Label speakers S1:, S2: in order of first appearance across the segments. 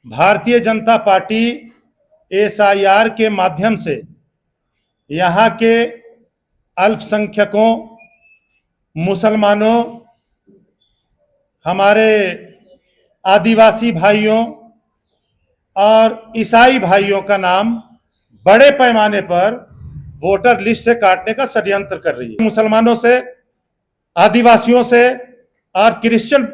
S1: Bharatiya Janata party SIR के माध्यम से यहाँ के अल्पसंख्यकों, मुसलमानों, हमारे आदिवासी भाइयों और ईसाई भाइयों का नाम बड़े पैमाने पर वोटर लिस्ट से काटने का षड्यंत्र कर रही है। मुसलमानों से, आदिवासियों से और क्रिश्चियन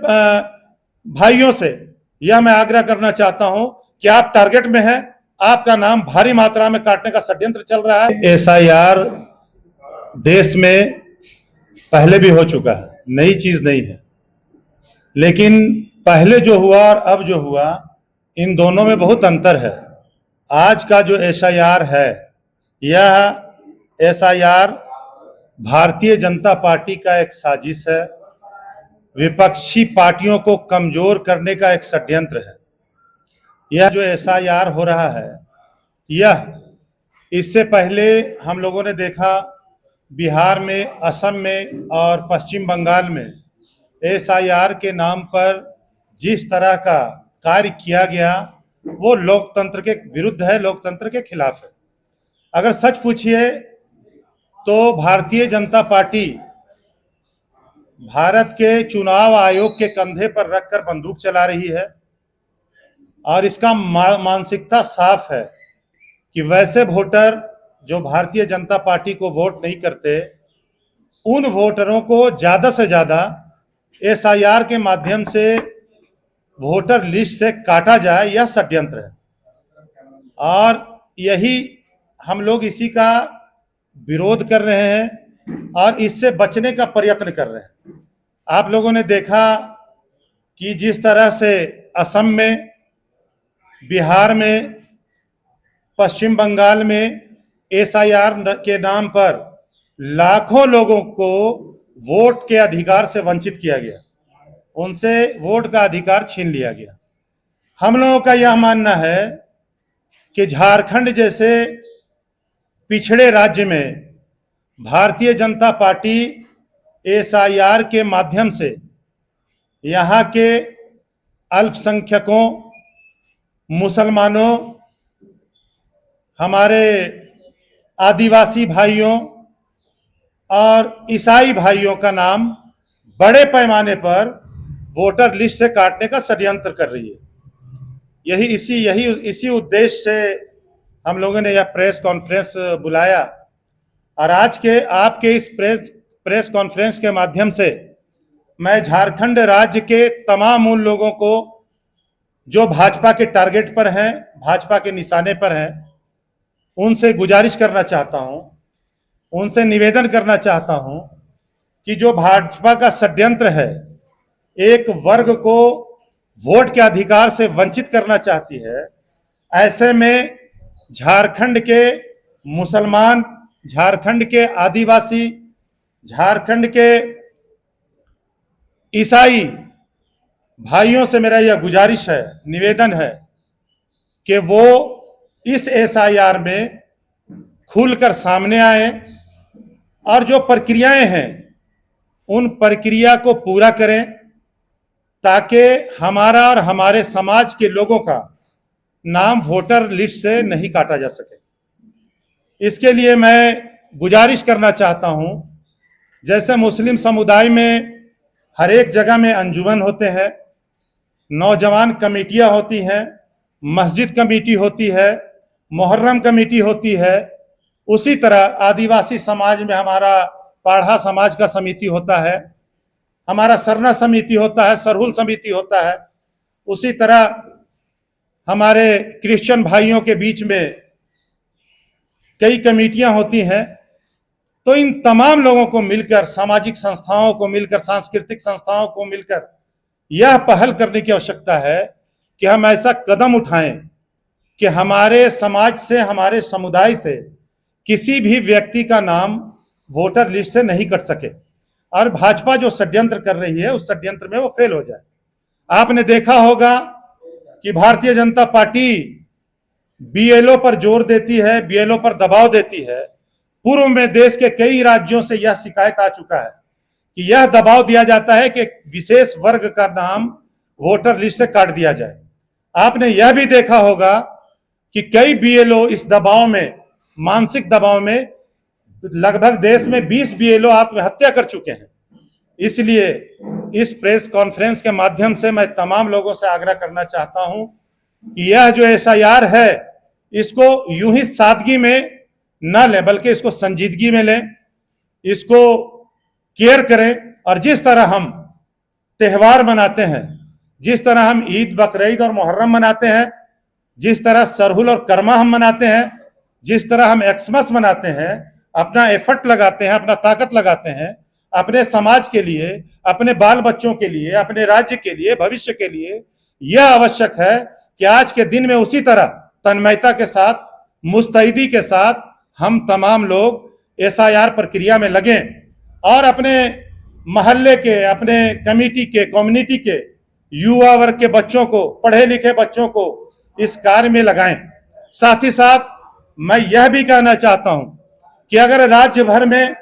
S1: भाइयों से यह मैं आग्रह करना चाहता हूं कि आप टारगेट में हैं, आपका नाम भारी मात्रा में काटने का षड्यंत्र चल रहा है। एसआईआर देश में पहले भी हो चुका है, नई चीज नहीं है, लेकिन पहले जो हुआ और अब जो हुआ इन दोनों में बहुत अंतर है। आज का जो एसआईआर है, यह एसआईआर भारतीय जनता पार्टी का एक साजिश है, विपक्षी पार्टियों को कमजोर करने का एक षड्यंत्र है। यह जो एसआईआर हो रहा है, यह इससे पहले हम लोगों ने देखा बिहार में, असम में और पश्चिम बंगाल में एसआईआर के नाम पर जिस तरह का कार्य किया गया वो लोकतंत्र के विरुद्ध है, लोकतंत्र के खिलाफ है। अगर सच पूछिए तो भारतीय जनता पार्टी भारत के चुनाव आयोग के कंधे पर रखकर बंदूक चला रही है और इसका मानसिकता साफ है कि वैसे वोटर जो भारतीय जनता पार्टी को वोट नहीं करते, उन वोटरों को ज्यादा से ज्यादा एसआईआर के माध्यम से वोटर लिस्ट से काटा जाए, यह षड्यंत्र है। और यही हम लोग इसी का विरोध कर रहे हैं और इससे बचने का प्रयत्न कर रहे हैं। आप लोगों ने देखा कि जिस तरह से असम में, बिहार में, पश्चिम बंगाल में एसआईआर के नाम पर लाखों लोगों को वोट के अधिकार से वंचित किया गया, उनसे वोट का अधिकार छीन लिया गया। हम लोगों का यह मानना है कि झारखंड जैसे पिछड़े राज्य में भारतीय जनता पार्टी एसआईआर के माध्यम से यहाँ के अल्पसंख्यकों, मुसलमानों, हमारे आदिवासी भाइयों और ईसाई भाइयों का नाम बड़े पैमाने पर वोटर लिस्ट से काटने का षड्यंत्र कर रही है। इसी उद्देश्य से हम लोगों ने यह प्रेस कॉन्फ्रेंस बुलाया और आज के आपके इस प्रेस कॉन्फ्रेंस के माध्यम से मैं झारखंड राज्य के तमाम उन लोगों को जो भाजपा के टारगेट पर हैं, भाजपा के निशाने पर हैं, उनसे गुजारिश करना चाहता हूं, उनसे निवेदन करना चाहता हूं कि जो भाजपा का षड्यंत्र है, एक वर्ग को वोट के अधिकार से वंचित करना चाहती है, ऐसे में झारखंड के मुसलमान, झारखंड के आदिवासी, झारखंड के ईसाई भाइयों से मेरा यह गुजारिश है, निवेदन है कि वो इस एसआईआर में खुलकर सामने आए और जो प्रक्रियाएं हैं उन प्रक्रिया को पूरा करें ताकि हमारा और हमारे समाज के लोगों का नाम वोटर लिस्ट से नहीं काटा जा सके। इसके लिए मैं गुजारिश करना चाहता हूं, जैसे मुस्लिम समुदाय में हर एक जगह में अंजुमन होते हैं, नौजवान कमेटियां होती हैं, मस्जिद कमेटी होती है, मुहर्रम कमेटी होती है, उसी तरह आदिवासी समाज में हमारा पाढ़ा समाज का समिति होता है, हमारा सरना समिति होता है, सरहुल समिति होता है, उसी तरह हमारे क्रिश्चियन भाइयों के बीच में कई कमेटियां होती हैं। तो इन तमाम लोगों को मिलकर, सामाजिक संस्थाओं को मिलकर, सांस्कृतिक संस्थाओं को मिलकर यह पहल करने की आवश्यकता है कि हम ऐसा कदम उठाएं कि हमारे समाज से, हमारे समुदाय से किसी भी व्यक्ति का नाम वोटर लिस्ट से नहीं कट सके और भाजपा जो षड्यंत्र कर रही है उस षड्यंत्र में वो फेल हो जाए। आपने देखा होगा कि भारतीय जनता पार्टी बीएलओ पर जोर देती है, बीएलओ पर दबाव देती है। पूर्व में देश के कई राज्यों से यह शिकायत आ चुका है कि यह दबाव दिया जाता है कि विशेष वर्ग का नाम वोटर लिस्ट से काट दिया जाए। आपने यह भी देखा होगा कि कई बीएलओ इस दबाव में, मानसिक दबाव में, लगभग देश में 20 बीएलओ आत्महत्या कर चुके हैं। इसलिए इस प्रेस कॉन्फ्रेंस के माध्यम से मैं तमाम लोगों से आग्रह करना चाहता हूं कि यह जो एसआईआर है, इसको यूं ही सादगी में न लें, बल्कि इसको संजीदगी में लें, इसको केयर करें। और जिस तरह हम त्यौहार मनाते हैं, जिस तरह हम ईद, बकरीद और मुहर्रम मनाते हैं, जिस तरह सरहुल और करमा हम मनाते हैं, जिस तरह हम एक्समस मनाते हैं, अपना एफर्ट लगाते हैं, अपना ताकत लगाते हैं अपने समाज के लिए, अपने बाल बच्चों के लिए, अपने राज्य के लिए, भविष्य के लिए, यह आवश्यक है कि आज के दिन में उसी तरह तन्मयता के साथ, मुस्तैदी के साथ हम तमाम लोग एसआईआर प्रक्रिया में लगें और अपने मोहल्ले के, अपने कमेटी के, कम्युनिटी के युवा वर्ग के बच्चों को, पढ़े लिखे बच्चों को इस कार्य में लगाएं। साथ ही साथ मैं यह भी कहना चाहता हूं कि अगर राज्य भर में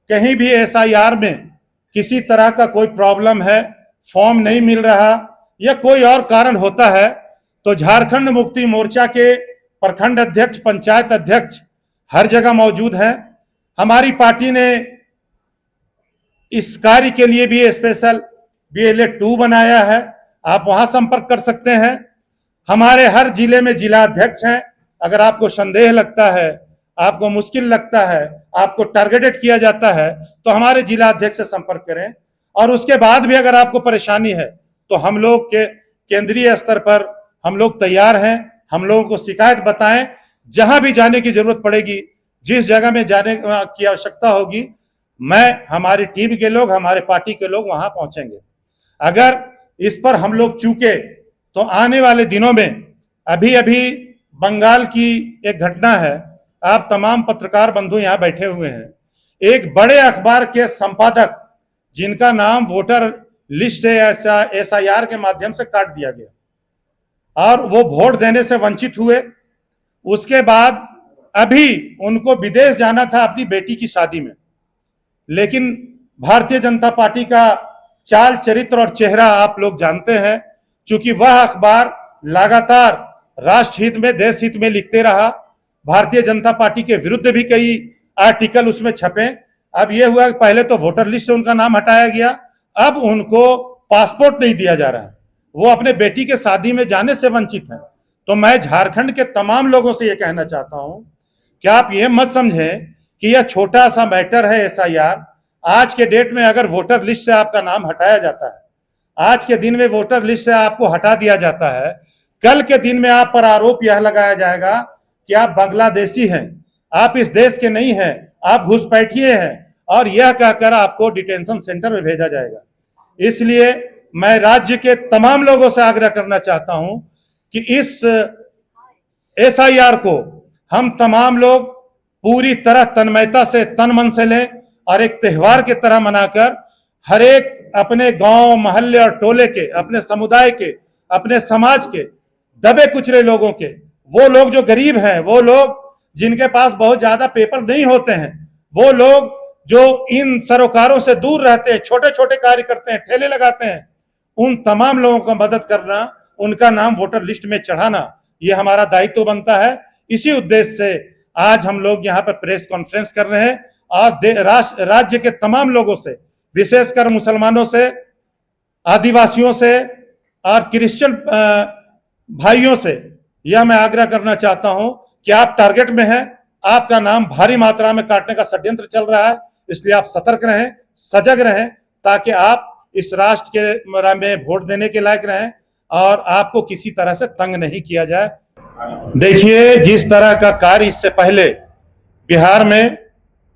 S1: कहीं भी एसआईआर में किसी तरह का कोई प्रॉब्लम है, फॉर्म नहीं मिल रहा या कोई और कारण होता है, तो झारखंड मुक्ति मोर्चा के प्रखंड अध्यक्ष, पंचायत अध्यक्ष हर जगह मौजूद हैं। हमारी पार्टी ने इस कार्य के लिए भी स्पेशल BLA 2 बनाया है, आप वहां संपर्क कर सकते हैं। हमारे हर जिले में जिला अध्यक्ष हैं। अगर आपको संदेह लगता है, आपको मुश्किल लगता है, आपको टारगेटेड किया जाता है, तो हमारे जिला अध्यक्ष से संपर्क करें। और उसके बाद भी अगर आपको परेशानी है तो हम लोग के केंद्रीय स्तर पर हम लोग तैयार हैं। हम लोगों को शिकायत बताएं, जहां भी जाने की जरूरत पड़ेगी, जिस जगह में जाने की आवश्यकता होगी, मैं, हमारी टीम के लोग, हमारे पार्टी के लोग वहां पहुंचेंगे। अगर इस पर हम लोग चूके तो आने वाले दिनों में, अभी अभी बंगाल की एक घटना है, आप तमाम पत्रकार बंधु यहाँ बैठे हुए हैं, एक बड़े अखबार के संपादक जिनका नाम वोटर लिस्ट से एसआईआर के माध्यम से काट दिया गया और वो वोट देने से वंचित हुए। उसके बाद अभी उनको विदेश जाना था अपनी बेटी की शादी में, लेकिन भारतीय जनता पार्टी का चाल, चरित्र और चेहरा आप लोग जानते हैं। चूंकि वह अखबार लगातार राष्ट्रहित में, देश हित में लिखते रहा, भारतीय जनता पार्टी के विरुद्ध भी कई आर्टिकल उसमें छपे। अब यह हुआ कि पहले तो वोटर लिस्ट से उनका नाम हटाया गया, अब उनको पासपोर्ट नहीं दिया जा रहा है, वो अपने बेटी के शादी में जाने से वंचित हैं। तो मैं झारखंड के तमाम लोगों से यह कहना चाहता हूं कि आप ये मत समझें कि यह छोटा सा मैटर है एसआईआर। आज के डेट में अगर वोटर लिस्ट से आपका नाम हटाया जाता है, आज के दिन में वोटर लिस्ट से आपको हटा दिया जाता है, कल के दिन में आप पर आरोप यह लगाया जाएगा कि आप बांग्लादेशी हैं, आप इस देश के नहीं हैं, आप घुसपैठिए हैं, और यह कहकर आपको डिटेंशन सेंटर में भेजा जाएगा। इसलिए मैं राज्य के तमाम लोगों से आग्रह करना चाहता हूं कि इस एसआईआर को हम तमाम लोग पूरी तरह तन्मयता से, तन मन से लें और एक त्यौहार की तरह मनाकर हर एक अपने गांव, मोहल्ले और टोले के, अपने समुदाय के, अपने समाज के दबे कुचले लोगों के, वो लोग जो गरीब हैं, वो लोग जिनके पास बहुत ज्यादा पेपर नहीं होते हैं, वो लोग जो इन सरोकारों से दूर रहते हैं, छोटे छोटे कार्य करते हैं, ठेले लगाते हैं, उन तमाम लोगों को मदद करना, उनका नाम वोटर लिस्ट में चढ़ाना, ये हमारा दायित्व बनता है। इसी उद्देश्य से आज हम लोग यहाँ पर प्रेस कॉन्फ्रेंस कर रहे हैं और राज्य के तमाम लोगों से, विशेषकर मुसलमानों से, आदिवासियों से और क्रिश्चियन भाइयों से यह मैं आग्रह करना चाहता हूं कि आप टारगेट में हैं, आपका नाम भारी मात्रा में काटने का षड्यंत्र चल रहा है। इसलिए आप सतर्क रहें, सजग रहें, ताकि आप इस राष्ट्र के में वोट देने के लायक रहें और आपको किसी तरह से तंग नहीं किया जाए। देखिए, जिस तरह का कार्य इससे पहले बिहार में,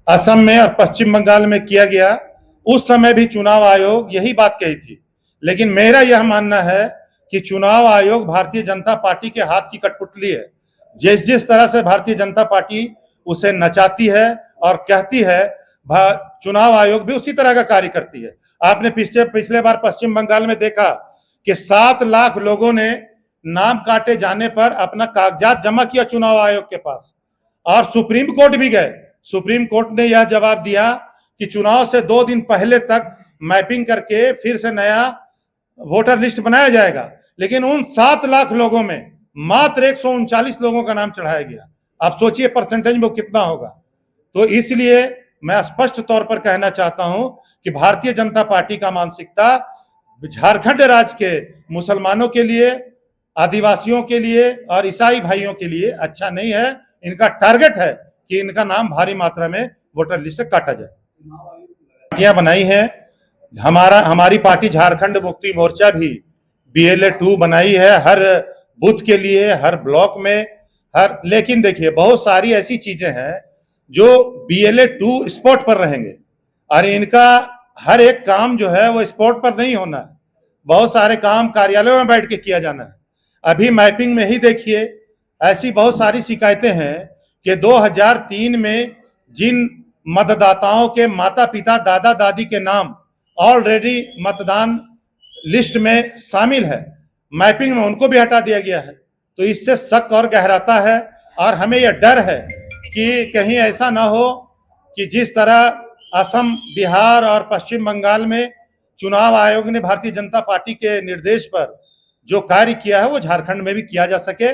S1: असम में और पश्चिम बंगाल में किया गया, उस समय भी चुनाव आयोग यही बात कही थी। लेकिन मेरा यह मानना है कि चुनाव आयोग भारतीय जनता पार्टी के हाथ की कठपुतली है। जिस जिस तरह से भारतीय जनता पार्टी उसे नचाती है और कहती है, चुनाव आयोग भी उसी तरह का कार्य करती है। आपने पिछले बार पश्चिम बंगाल में देखा कि 7 लाख लोगों ने नाम काटे जाने पर अपना कागजात जमा किया चुनाव आयोग के पास, और सुप्रीम कोर्ट भी गए। सुप्रीम कोर्ट ने यह जवाब दिया कि चुनाव से 2 दिन पहले तक मैपिंग करके फिर से नया वोटर लिस्ट बनाया जाएगा। लेकिन उन 7 लाख लोगों में मात्र 139 लोगों का नाम चढ़ाया गया। आप सोचिए परसेंटेज में वो कितना होगा। तो इसलिए मैं स्पष्ट तौर पर कहना चाहता हूं कि भारतीय जनता पार्टी का मानसिकता झारखंड राज्य के मुसलमानों के लिए, आदिवासियों के लिए और ईसाई भाइयों के लिए अच्छा नहीं है। इनका टारगेट है कि इनका नाम भारी मात्रा में वोटर लिस्ट से काटा जाए। पार्टियां बनाई है, हमारी पार्टी झारखंड मुक्ति मोर्चा भी BLA 2 बनाई है हर बूथ के लिए, हर ब्लॉक में, लेकिन देखिए बहुत सारी ऐसी चीजें हैं जो BLA 2 स्पॉट पर रहेंगे और इनका हर एक काम जो है वो स्पॉट पर नहीं होना है। बहुत सारे काम कार्यालयों में बैठ के किया जाना है। अभी मैपिंग में ही देखिए ऐसी बहुत सारी शिकायतें हैं कि 2003 में जिन मतदाताओं के माता पिता दादा दादी के नाम ऑलरेडी मतदान लिस्ट में शामिल है, मैपिंग में उनको भी हटा दिया गया है। तो इससे शक और गहराता है और हमें यह डर है कि कहीं ऐसा ना हो कि जिस तरह असम, बिहार और पश्चिम बंगाल में चुनाव आयोग ने भारतीय जनता पार्टी के निर्देश पर जो कार्य किया है वो झारखंड में भी किया जा सके।